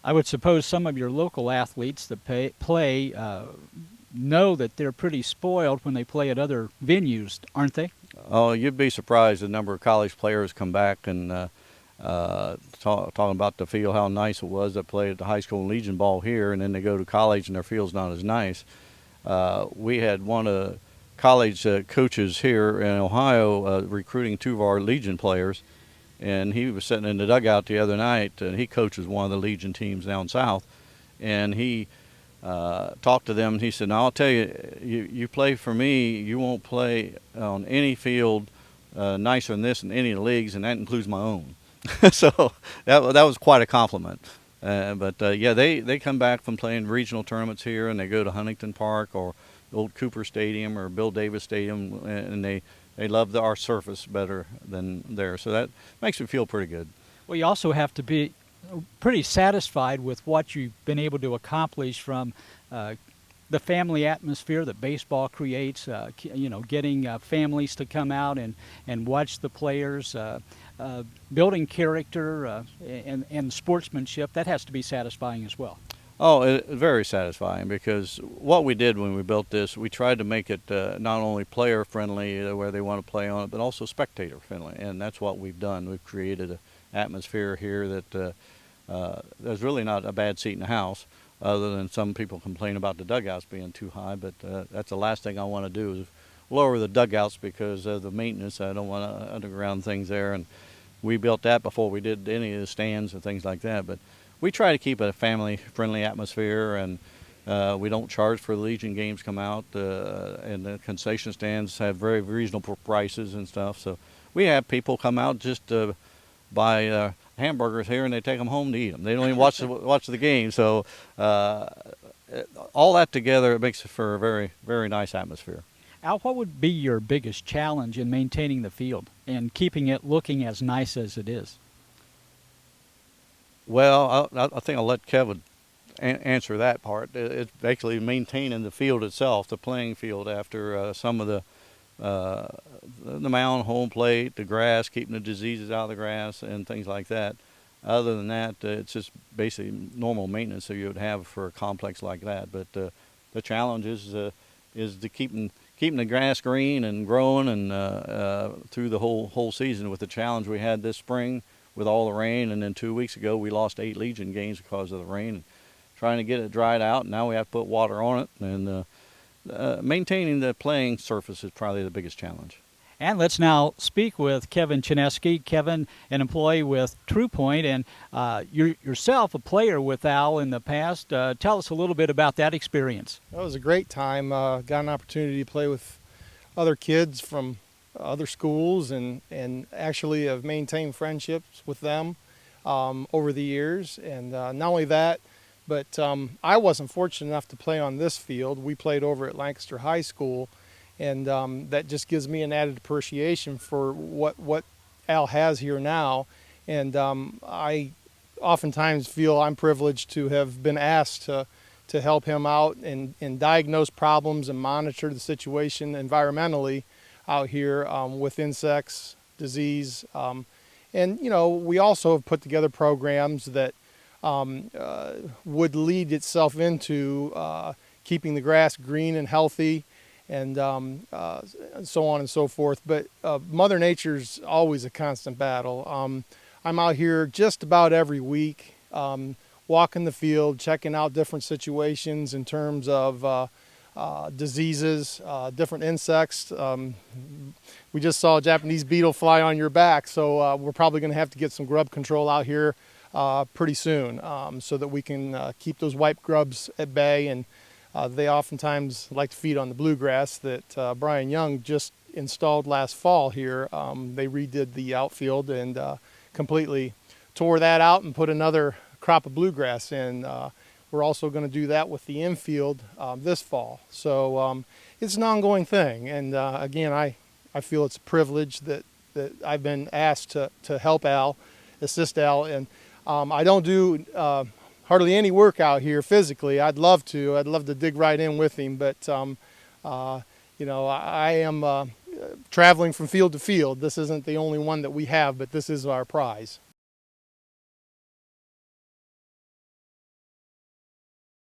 I would suppose some of your local athletes that play know that they're pretty spoiled when they play at other venues, aren't they? Oh, you'd be surprised the number of college players come back and talking about the field, how nice it was that played at the high school Legion ball here, and then they go to college and their field's not as nice. We had one of the college coaches here in Ohio recruiting two of our Legion players, and he was sitting in the dugout the other night, and he coaches one of the Legion teams down south, and he talked to them, and he said, "Now I'll tell you, you play for me, you won't play on any field nicer than this in any of the leagues, and that includes my own." So that was quite a compliment. But yeah, they come back from playing regional tournaments here, and they go to Huntington Park or old Cooper Stadium or Bill Davis Stadium, and they love our surface better than theirs. So that makes me feel pretty good. Well, you also have to be pretty satisfied with what you've been able to accomplish from the family atmosphere that baseball creates, getting families to come out and watch the players, building character and sportsmanship. That has to be satisfying as well. Oh, very satisfying, because what we did when we built this, we tried to make it not only player friendly where they want to play on it, but also spectator friendly, and that's what we've done. We've created an atmosphere here that there's really not a bad seat in the house, other than some people complain about the dugouts being too high, but that's the last thing I want to do is lower the dugouts because of the maintenance. I don't want underground things there, and we built that before we did any of the stands and things like that. But we try to keep it a family-friendly atmosphere, and we don't charge for the Legion games come out, and the concession stands have very reasonable prices and stuff. So we have people come out just to buy hamburgers here, and they take them home to eat them. They don't even watch the game. So all that together, it makes it for a very, very nice atmosphere. Al, what would be your biggest challenge in maintaining the field and keeping it looking as nice as it is? Well, I think I'll let Kevin answer that part. It's basically maintaining the field itself, the playing field, after some of the mound, home plate, the grass, keeping the diseases out of the grass, and things like that. Other than that, it's just basically normal maintenance that you would have for a complex like that. But the challenge is to keeping the grass green and growing, and through the whole season. With the challenge we had this spring with all the rain, and then 2 weeks ago we lost 8 Legion games because of the rain. And trying to get it dried out, and now we have to put water on it, and maintaining the playing surface is probably the biggest challenge. And let's now speak with Kevin Chinesky. Kevin, an employee with Trupointe, and you're yourself a player with Al in the past. Tell us a little bit about that experience. That was a great time. Got an opportunity to play with other kids from other schools, and actually have maintained friendships with them over the years. And not only that, but I wasn't fortunate enough to play on this field. We played over at Lancaster High School, and that just gives me an added appreciation for what Al has here now. And I oftentimes feel I'm privileged to have been asked to help him out and diagnose problems and monitor the situation environmentally out here with insects, disease. And, we also have put together programs that would lead itself into keeping the grass green and healthy, and so on and so forth. But Mother Nature's always a constant battle. I'm out here just about every week, walking the field, checking out different situations in terms of diseases, different insects. We just saw a Japanese beetle fly on your back, so we're probably going to have to get some grub control out here pretty soon, so that we can keep those white grubs at bay. And they oftentimes like to feed on the bluegrass that Brian Young just installed last fall here. They redid the outfield and completely tore that out and put another crop of bluegrass in. We're also going to do that with the infield this fall. So it's an ongoing thing. And again, I feel it's a privilege that I've been asked to help Al, assist Al. And I don't do hardly any work out here physically. I'd love to dig right in with him. But, I am traveling from field to field. This isn't the only one that we have, but this is our prize.